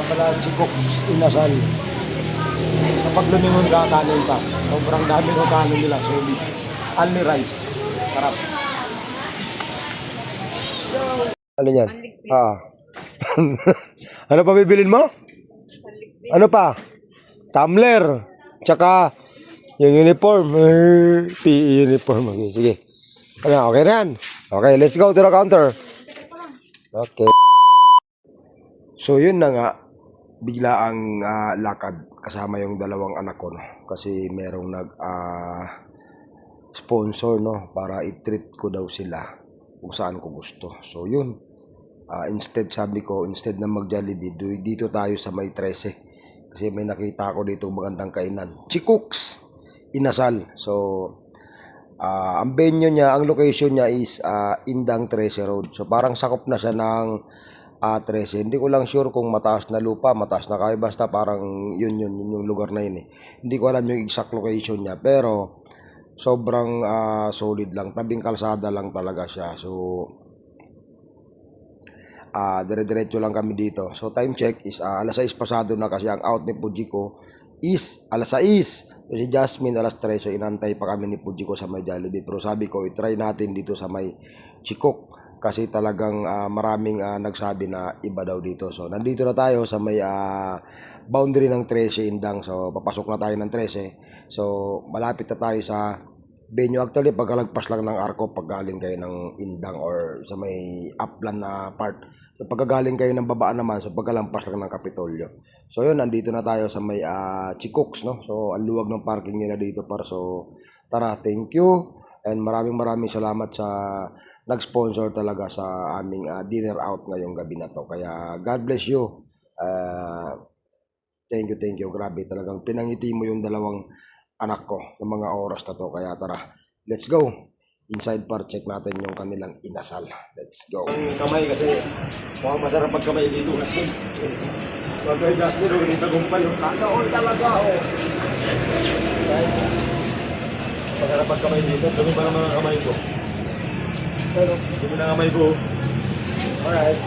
pala Chikoks Inasal. Kapag lumingon ka, kanin pa. Sobrang dami ng kanin nila. Solid. Only rice. Sarap. Ano yan? Ano pa bibilin mo? Ano pa? Tumbler. Tsaka yung uniform. PE uniform. Okay, sige. Ano, okay na yan. Okay, let's go to the counter. Okay. So yun na nga. Bigla ang lakad kasama yung dalawang anak ko, no? Kasi merong sponsor, no, para i-treat ko daw sila kung saan ko gusto. So yun, instead sabi ko, instead na mag-Jollibee, dito tayo sa may 13 kasi may nakita ako dito magandang kainan, Chikoks Inasal. So ang venue niya, ang location niya is Indang 13 Road. So parang sakop na siya ng 13. Hindi ko lang sure kung mataas na lupa, mataas na kayo, basta parang yun yung lugar na yun eh. Hindi ko alam yung exact location niya, pero sobrang solid lang, tabing kalsada lang talaga siya. So dire-diretso lang kami dito. So time check is alas 6 pasado na kasi ang out ni Fujiko is alas 6. So si Jasmine alas 3. So inantay pa kami ni Fujiko sa may Jollibee. Pero sabi ko, i-try natin dito sa may Chikok. Kasi talagang maraming nagsabi na iba daw dito. So nandito na tayo sa may boundary ng 13 Indang. So papasok na tayo ng 13. So malapit na tayo sa venue. Actually pagkalagpas lang ng arko pag galing kayo ng Indang or sa may upland na part. So pagkagaling kayo ng babaan naman, so pagkalampas lang ng Kapitolyo. So yun, nandito na tayo sa may Chikoks, no? So ang luwag ng parking nila dito par. So tara, thank you. And maraming salamat sa nag-sponsor talaga sa aming dinner out ngayong gabi na to. Kaya God bless you. Thank you. Grabe talagang pinangiti mo yung dalawang anak ko ng mga oras na to. Kaya tara, let's go. Inside part, check natin yung kanilang inasal. Let's go. Ang kamay kasi mukhang masarap pag kamay dito. Pag kay Jasmine, hindi tagumpay yung kakaon talaga. Masarap pag kamay dito. Dumi ba naman ang kamay ko? Pero, dumi na kamay ko. Alright.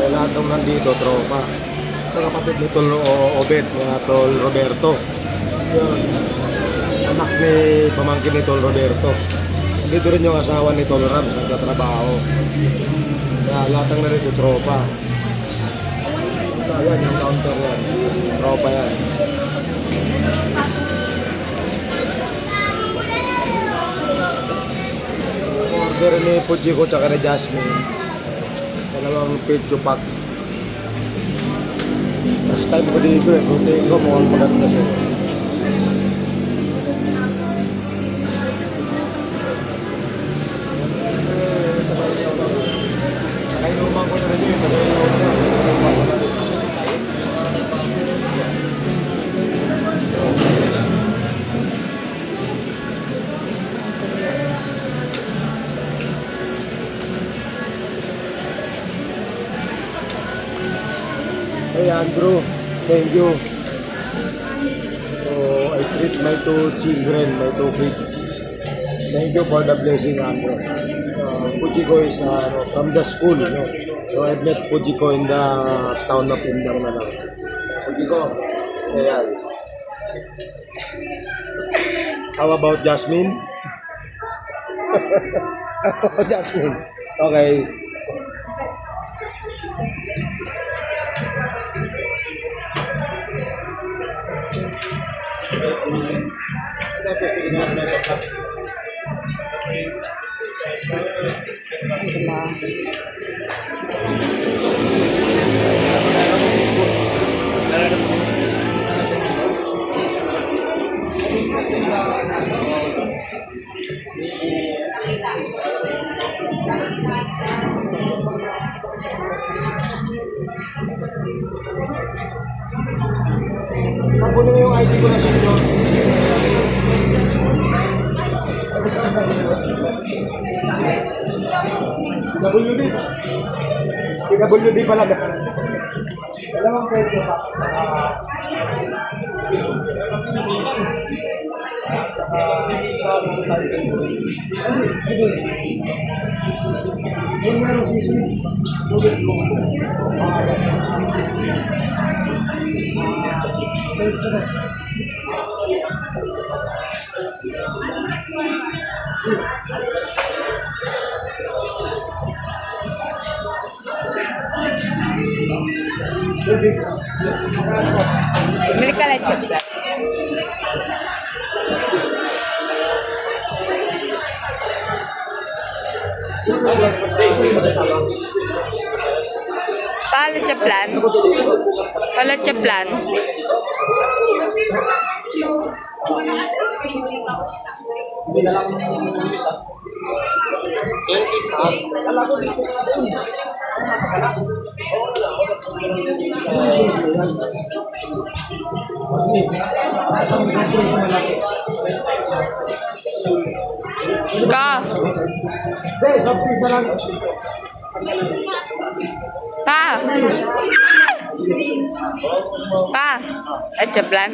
Lahat ng nandito, tropa. Ito kapatid ni Tol Obet, ni Tol Roberto. Yun. Anak ni pamangkin ni Tol Roberto. Nandito rin yung asawa ni Tol Rams, nagtatrabaho. Kaya lahat ng nandito, tropa. Ayan, yung counter yan. Tropa yan. Order ni Fujiko tsaka ni Jasmine. Dalawang pedyo pack. Last time ko dito eh, protein ko mukhang maganda siya. Nakainuman ko na rin yun, Hey Andrew, thank you. So I treat my two children, my two kids. Thank you for the blessing, Andrew. Fujiko is from the school, no? So I met Fujiko in the town of Indang na lang. Fujiko, ayan. How about Jasmine? Jasmine, okay. Mabuno mo yung ID ko na sa inyo. PWD. PWD pala. Dalawang peso pa. Bili ka lang chip. Paano chaplan? Paano chaplan? Ka. Pa. Pa. At chaplan.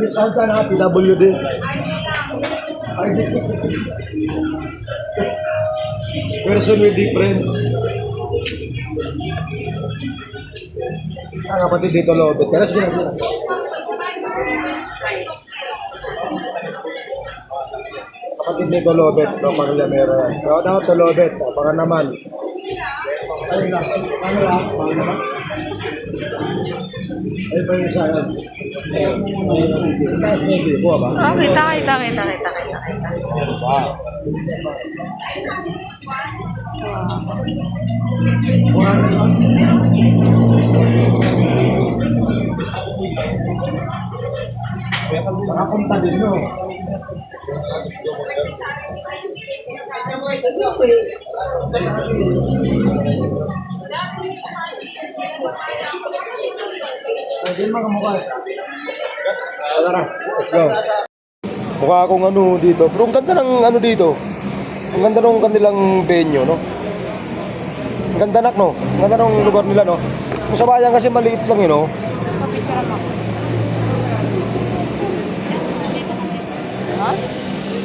Discount ka na PWD. Person with difference. Kapatid dito lobet. Kaya sige na. Kapatid dito lobet. No, pamilya meron yan. Shout out to lobet. Baka naman. Ay lang. Ano lang? Baka naman. Ay pa yung sayang. Taas mo yung buha ba? Oh, kita. Wow. Nakapunta din, no? Hindi mga mukha. Tara, let's go. Mukha akong ano dito. Pero ang ganda ng ano dito. Ang ganda ng kanilang venue, no? Ang ganda no? Ang ganda ng lugar nila, no? Kung sa bayan kasi maliit lang yun, no? Picture mo. Ha?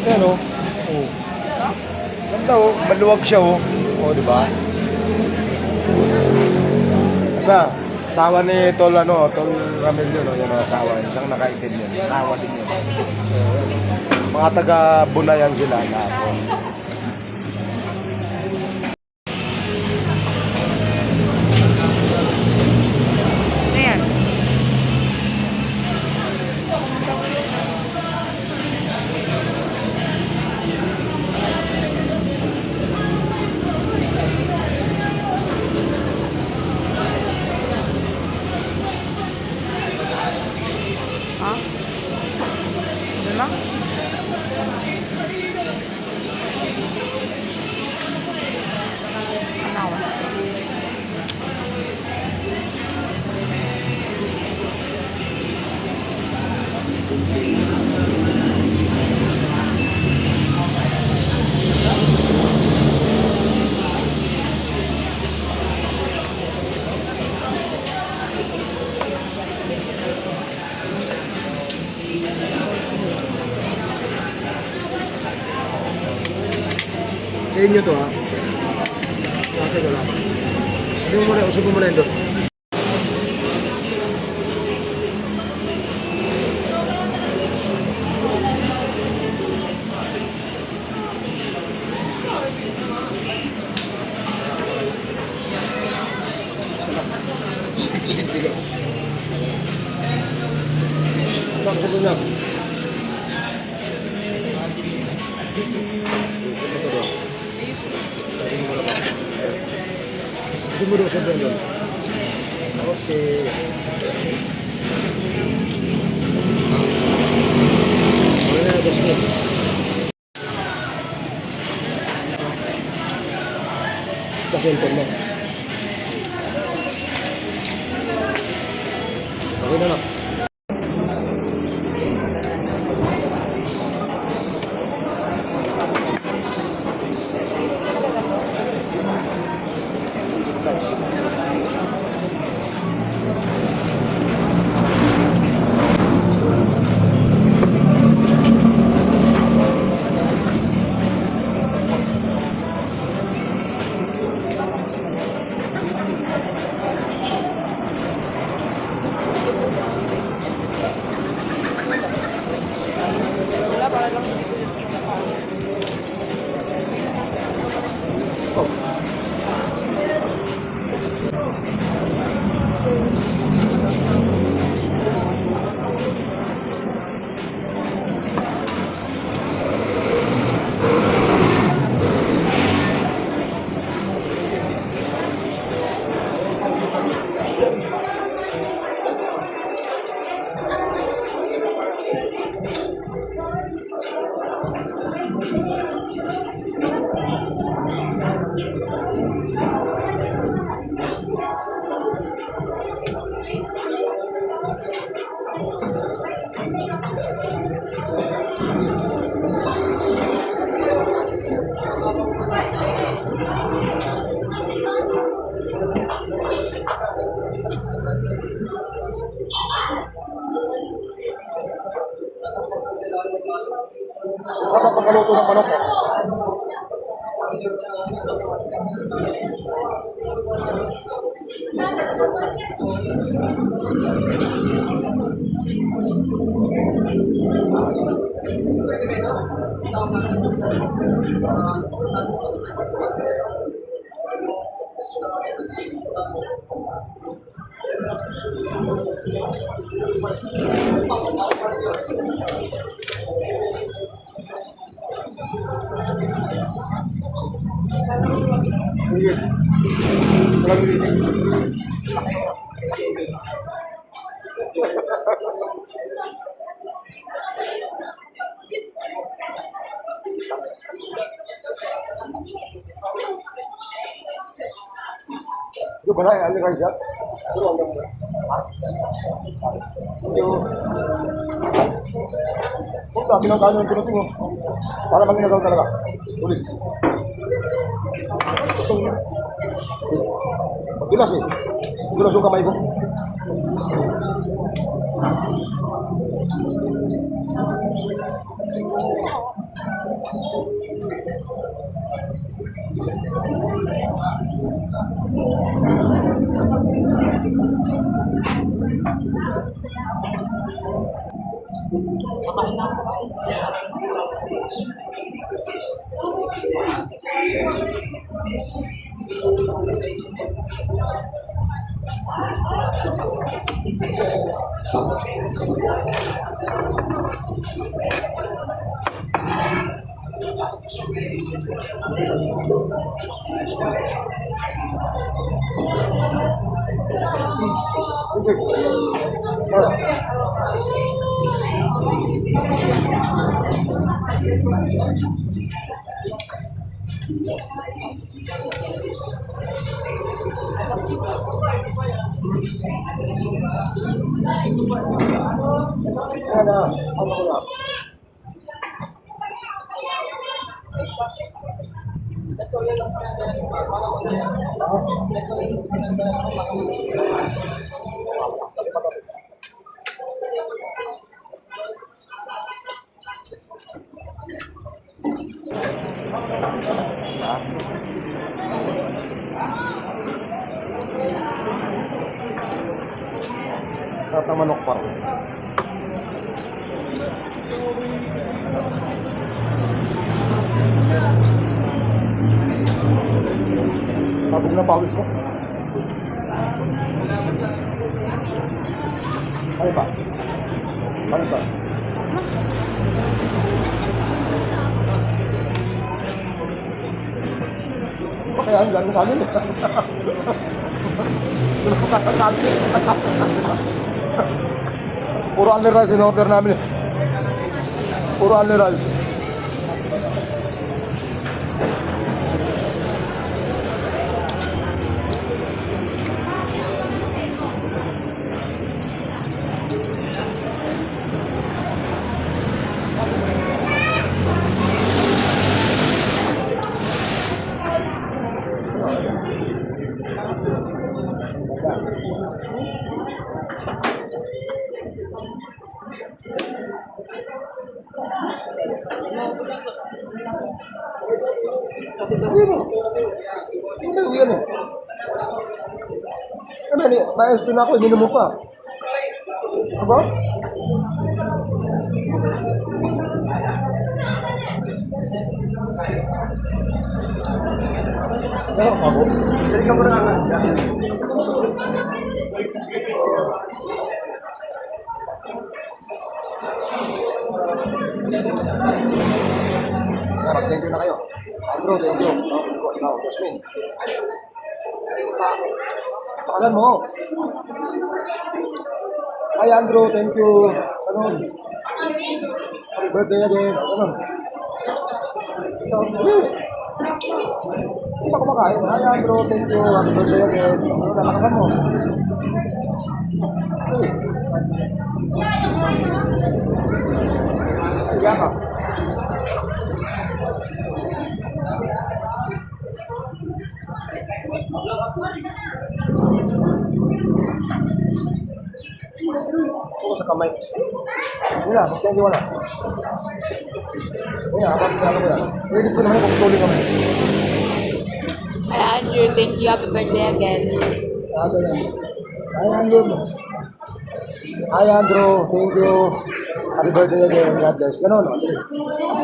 Ayan, no? Oh. Ganda, oh. Maluwag siya, oh. Oh, di ba? Diba? Asawa ni Tol, ano, Tol Ramilio, no? Yan ang asawa. Isang nakaitin yun. Asawa din yun. Mga taga-Bunayan sila na ako. Ayan. Ha? Diba? Anawas. Sa inyo to, ha? Ate ko lang. Usap mo muna yun doon. Sumuro sa doon. Okay. Wala na, gusto mo. Pasunod mo. Okay na lang. Wala, para lang hindi ko Dapat pagkaluto ng manok. Itu benar ya, Ali Raja. Kung dami ng kano yung pinuting para manginagaw talaga. Ulit. Pagkilas eh. Pagkilas yung kamay ko. Tata manok farm. Pagod na pawis ko. Ano ba? Ano ba? Kaya ang gano'n sa amin. Puro only rice in order namin. Puro only rice. Ano ni? Bayas din ako, hindi mo pa. Aba? Ano ka mo? Dali ka muna nga. Thank you na kayo. Andrew, thank you. Ikaw, Jasmine. Pakalan mo. Hi Andrew, thank you. Ano? Happy birthday again. Ano? Hindi pa kumakain. Hi Andrew, thank you. Happy birthday again. Ano, lalakaban mo? Hey. Hiya ka. Ako sa kamay. Wala, magtenggi wala. Wala, abang ko yan. Pwede ko naman kung tuloy kami. Hi, Andrew. Thank you. Happy birthday again. Sabi yan. Hi Andrew. Hi Andrew, thank you. Happy birthday again. God bless. Ganun.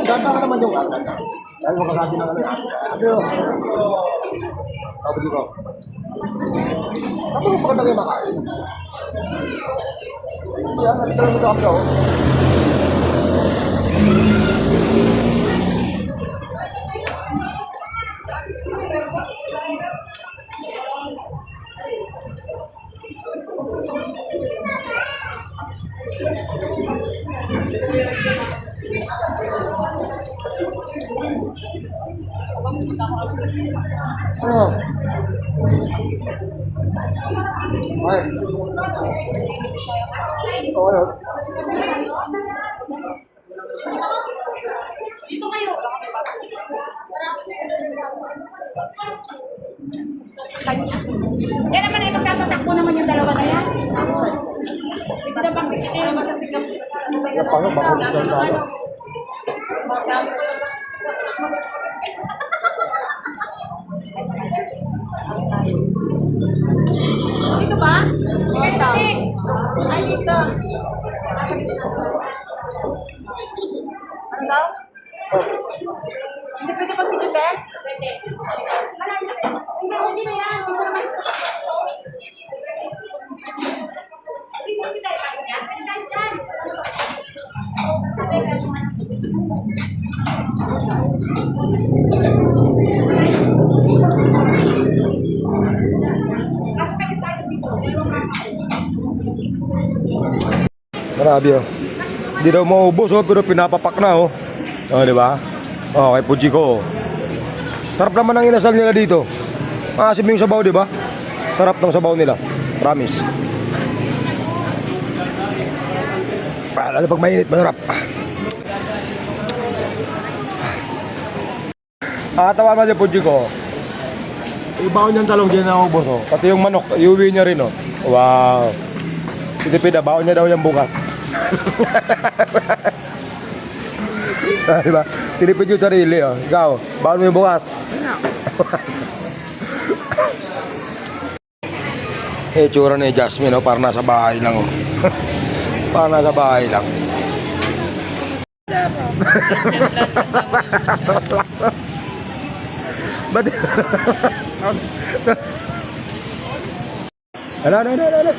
Ganda ka naman yung ano. Dahil makakasin ng ano yan. Andrew. Sabi ko. Tapos mo pagkanda kayo makain. Yan, nagtala mo ito ako. Ano? Ay. Oh, ano? Dito kayo. Yan naman ay magtatakbo naman yung dalawa na yan. Ito na bang kaya masasigap? Yan pa nga, bako dyan sa ano. Dito ba? Ito. Ay, dito. Ano daw? Hindi pwede pag-tikit eh? Pwede. Hindi na yan. Isa naman. Hindi tayo tayo dyan. Pwede tayo dyan. Grabe oh. Hindi daw maubos oh, pero pinapapak na oh. Oh, di ba? Oh, kay Fujiko oh. Sarap naman ang inasal nila dito. Maasim yung sabaw, di ba? Sarap ng sabaw nila. Promise. Lalo pag mainit, masarap. Nakatawa naman si Fujiko. Ibaon niyang talong dyan na ubos oh. Pati yung manok, iuwi niya rin oh. Wow. Pitipida, baon niya daw yung bukas. Diba? Tinipid yung sarili oh. Ikaw, baon mo yung bukas. Eh, tsura ni Jasmine oh, para nasa bahay lang oh. Para nasa bahay lang. Ba't? Ano?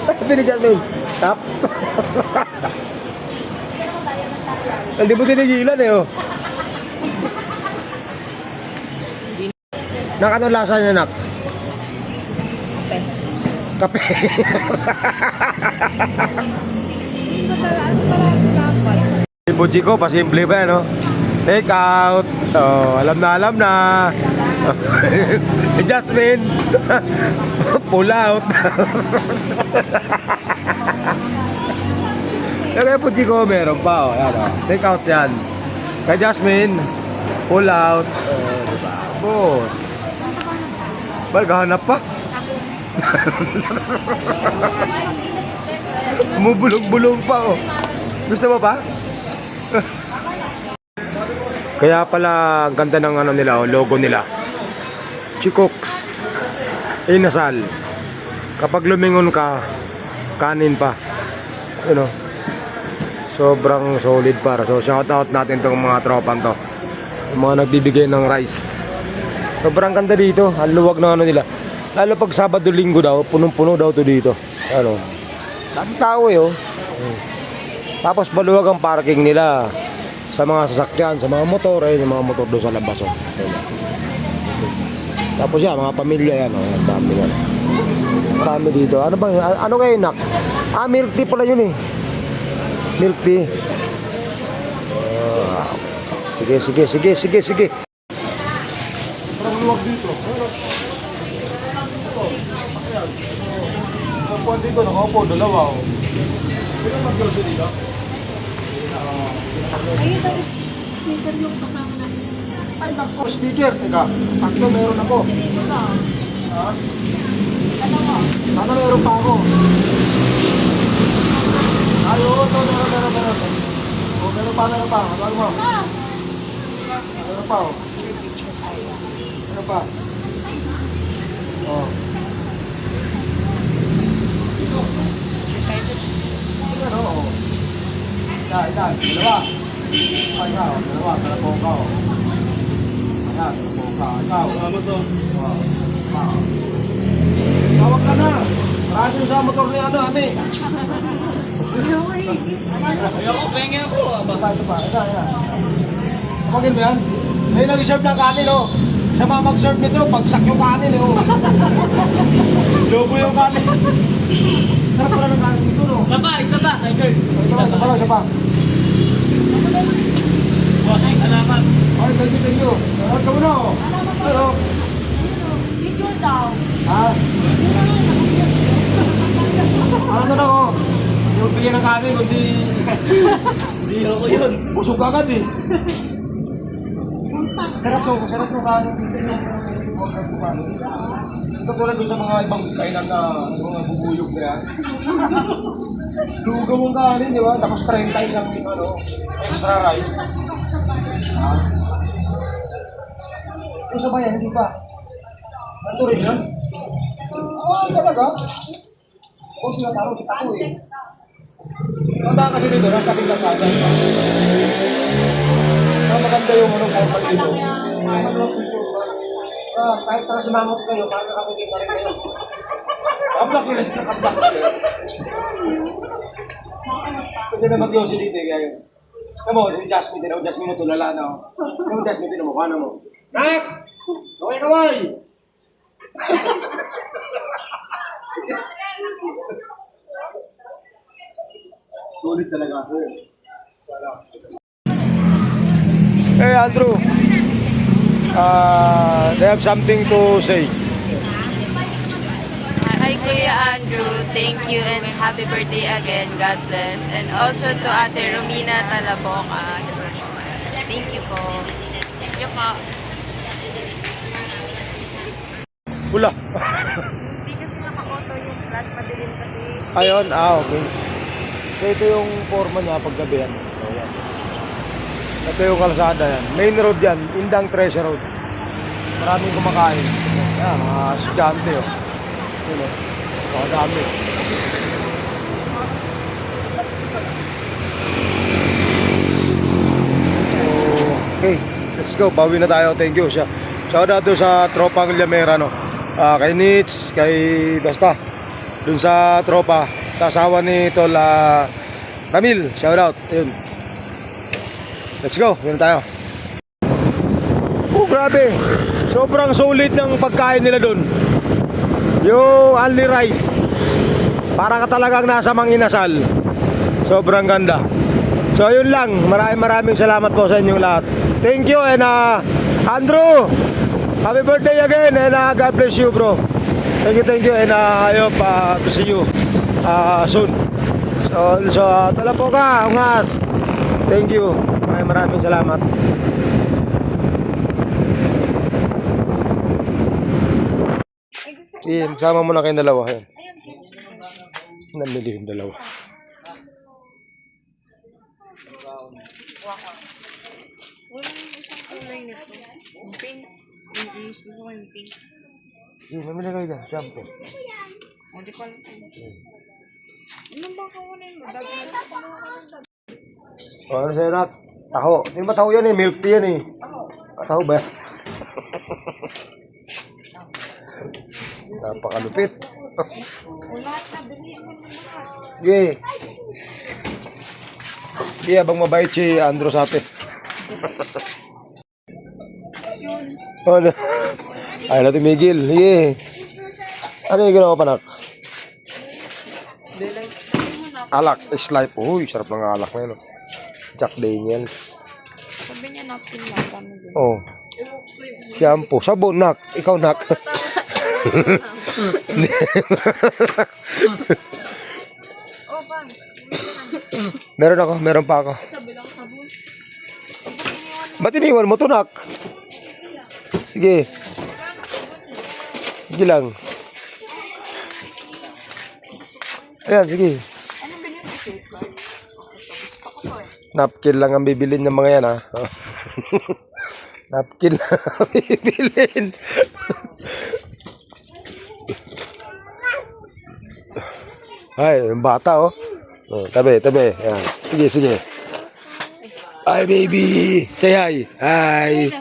Sabi ni Jasmine, tap. Hindi mo tinigilan eh oh. Anong lasa niya, nak? Kape. Si Fujiko, pasimple pa yan, no? Take out. Oh, alam na. Jasmine. Pull out. Kaya Fujiko, meron pa, oh. Yan, oh. Take out yan. Kay Jasmine, pull out. Oh, diba? Boss. Bal, gahanap pa. Bumubulog-bulog pa oh. Gusto mo pa? Kaya pala ang ganda ng ano nila, oh, logo nila. Chikoks Inasal. Kapag lumingon ka, kanin pa. You know. Sobrang solid para. So shout out natin tong mga tropan to. Yung mga nagbibigay ng rice. Sobrang ganda dito. Ang luwag ng ano nila. Lalo pag Sabado Linggo daw, punong-puno daw to dito. Ano? Daming tao eh oh. Tapos maluwag ang parking nila. Sa mga sasakyan, sa mga motor, ayun yung mga motor doon sa labas oh. Tapos yan, mga pamilya yan oh. Ang dami yan. Marami dito. Ano bang, ano kayo nak? Ah, milk tea pala yun eh. Milk tea. Sige. Parang luwag dito. Nakaupo dito, nakaupo, dalawa oh. Pero mag-groso dito? Ayun tayo, sticker yung kasama namin. Ay, nako, sticker. Teka, sakto meron ako. Sinito ka. Ha? Dalawa. Sana meron pa ako. Ay, oo, to, meron. Oh, meron pa. Ano mo? Meron pa, oh. Meron pa. Oh. Ano, oh. Ilan, dalawa. Ay, dalawa, dalawa ka, oh. Ayan, ikaw. Ano to? Tawag ka na. Marami sa motor ni ano, Ami. Ayoko, pengen ako. Ito pa. Ayan. Tawagin mo yan? May nag-serve ng kanin, oh. Sa mga mag-serve nito, bagsak yung kanin, oh. Lobo yung kanin. Sarap pala ng kanin dito, no? Isa pa, kay Kurt. Isa pa. Bossing, salamat. Ay, thank you. Salamat ka muna, oh. Ano? Video daw. Ha? Ano na ako? Yung bigyan ng kanin, kundi... Hindi ako yun. Busog ka agad eh. Sarap to kanin dito na. Ito tulad doon sa mga ibang kainan na mga bubuyog na yan. Lugaw mong kanin, di ba? Tapos 30 isang extra rice. Ha? Yung sa bayan, hindi pa. Ito rin yan? Oo, talaga? Oo, sinataro kita ko eh. Tanda kasi dito, nasa tabing kasada. Maganda yung formal dito. Kahit simangot kayo, paano nakakita rin kayo? Kablak nila, nakablak kayo. Pwede na mag-yosi dito eh, kayo. Alam mo, yung Jasmine mo tulala na. Yung Jasmine din mo, paano mo? Nak! Kaway! Sulit talaga ako eh. Hey Andrew, they have something to say. Hi Kuya Andrew, thank you and happy birthday again. God bless. And also to Ate Romina Talaboca. Thank you po. Thank you po. Pula. Hindi kasi naka-auto yung flat, madilim kasi. Ayun, okay. So ito yung forma niya paggabi yan. So yan. Ito yung kalsada yan. Main road yan, Indang Treasure Road. Maraming kumakain. Yan, mga estudyante oh. Yun oh. Mga dami. Okay, let's go. Bawi na tayo. Thank you. Shout out to sa tropang Llamera, no? Kay Nits, kay basta. Dun sa tropa, sa asawa ni Tol Ramil. Shout out. Ayun. Let's go. Yun tayo. Oh, grabe. Sobrang solid ng pagkain nila dun. Yung only rice. Para ka talagang nasa Manginasal. Sobrang ganda. So yun lang, maraming salamat po sa inyong lahat. Thank you and Andrew, happy birthday again and God bless you bro. Thank you and I hope to see you soon. So tala po ka, ungas. Thank you, maraming salamat. Sama mo na kayong dalawa. Namili yung dalawa. Wala yung isang kulay nito. Yung pink. Gusto ko yung pink. Mamili kayo dyan. Shampoo. O, di ko alam. Ano ba kawalan mo? Dabi na ito O, ano sa'yo, Nat? Taho. Hindi ba taho yan eh? Milk tea yan eh. Taho ba? Napakalupit. lahat na, bilhin mo na lahat. Sige. Sige, abang mabait si Andro sa atin. Oh, no. Ay, natin Miguel. Sige. Ano yung ginawa pa, Nak? Alak is life. Uy, sarap ng alak na yun. Jack Daniels. Sabi niya napkin lang kami doon. Oh. Shampoo. Sabon, Nak. Ikaw, Nak. Meron pa ako. Ba't iniwan mo to, Nak? Sige. Sige lang. Ayan, sige. Napkin lang ang bibilin ng mga yan, ha? Napkin lang ang bibilin. Ay, yung bata, oh. Oh, tabi. Ayan. Sige. Hi, baby. Say hi. Hi.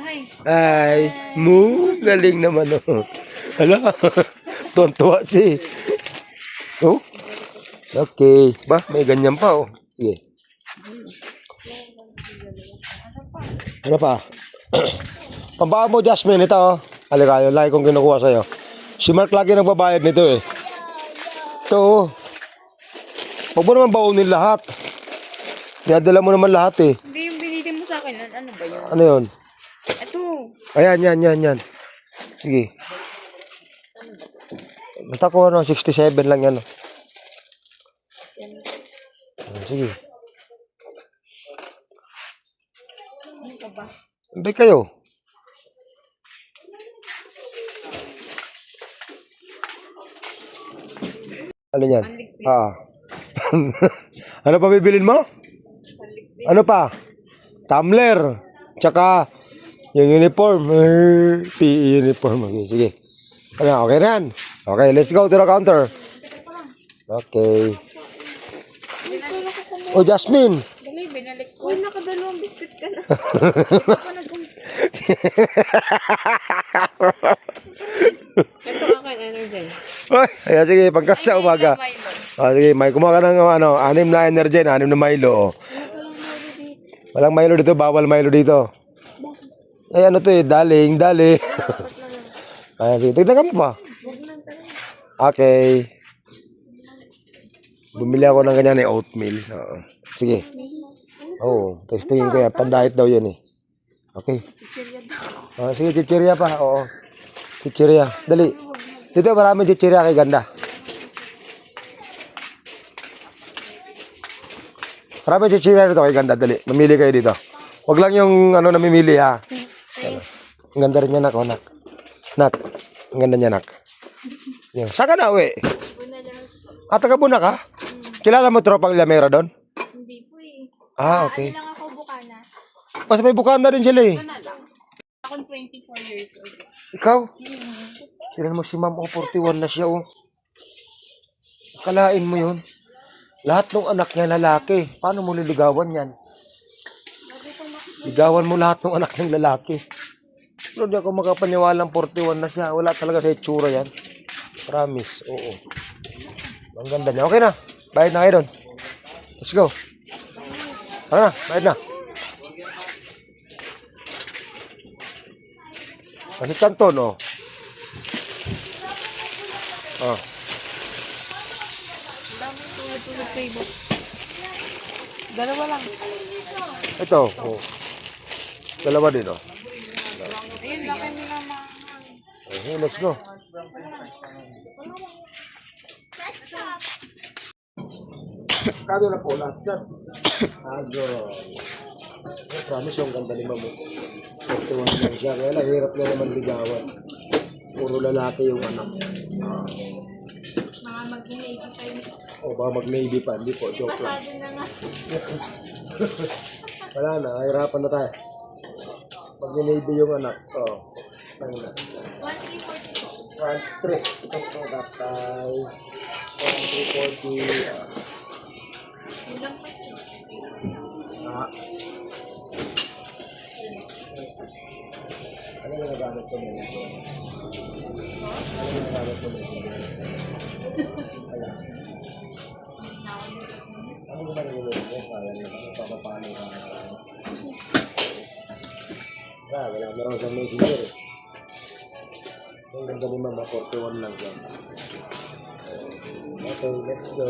Hi. Moo. Galing naman, oh. Hala. Tuwan-tuwa si. Oh. Okay. Ba, may ganyan pa, oh. Sige. Ano pa? Pambaka mo, Jasmine. Ito, oh. Halika, yung like kong kinukuha sa'yo. Si Mark lagi nagbabayad nito, eh. Ito, oh. Huwag mo naman baunin lahat. Dinadala mo naman lahat, eh. Hindi yung binili mo sa akin. Ano ba yun? Ano yun? Ito. Ayan, yan. Sige. Basta ko, 67 lang yan. Oh. Sige. Ano ka ba? Bay kayo. Ano yan? Ano pa bibilin mo? Ano pa? Tumbler. Tsaka yung uniform. PE uniform. Okay, sige. Okay na yan. Okay, let's go to the counter. Okay. Oh, Jasmine. Dali, binalik ko. Uy, nakadalawang biscuit ka na. Ito akin, energy. Oy, ayan, sige, pagka sa umaga. Sige, may kumuha ka ng 6 na energy, 6 na Milo. Oh. Walang Milo dito, bawal Milo dito. Eh, ano to eh, daling. Ayan, sige, tignan mo pa. Okay. Bumili ako ng ganyan oatmeal. Sige. Testingin ko yan. Pan-diet daw yan eh. Okay. Sige, chichirya pa. Oo. Chichirya. Dali. Dito maraming chichirya kay ganda. Maraming chichirya dito kay ganda. Dali. Mamili kayo dito. Huwag lang yung namimili ha. Ang ganda rin niya, Nak. Nak. Ang ganda niya, Nak. Yan. Saan ka na, uwi? Taga Buna ka? Kilala mo tropang Lamera doon? Hindi po eh. Okay. Ano lang ako bukana. Kasi may bukanda din sila eh. Ito na lang. Akong 24 years old. Ikaw? Tignan mo si Ma'am, 41 na siya, oh. Kalain mo yun. Lahat ng anak niya lalaki. Paano mo liligawan yan? Ligawan mo lahat ng anak niyang lalaki. Pero di ako makapaniwalang 41 na siya. Wala talaga sa itsura yan. Promise, oo. Ang ganda niya. Okay na. Bayad na kayo doon. Let's go. Tara na, bayad na. Kasi kanton, oh. Oh. Dami tulad sa iba. Dalawa lang. Ito, oh. Dalawa din, oh. Ayun, laki mo naman. Okay, let's go. Kado na po lahat yan. Kado. Promise yung ganda ni Mamo. 41 lang siya. Kaya lang, hirap na naman ligawan. Puro lalaki yung anak. Mga mag-navy kayo. O, baka mag-navy pa. Hindi po, joke lang. Pasado na nga. Wala na, hirapan na tayo. Pag ninaybe yung anak, tayo na. 1-3. Ito po, tatay. 1-3-40. Ano yung nagamit ko nila? Ano yung nagamit ko nila? Ano yung nagamit ko? Kaya nila. Ano papapano ka na? Wala na raw sa messenger eh. Ang ganda ni Mama, 41 lang yan. Okay, let's go.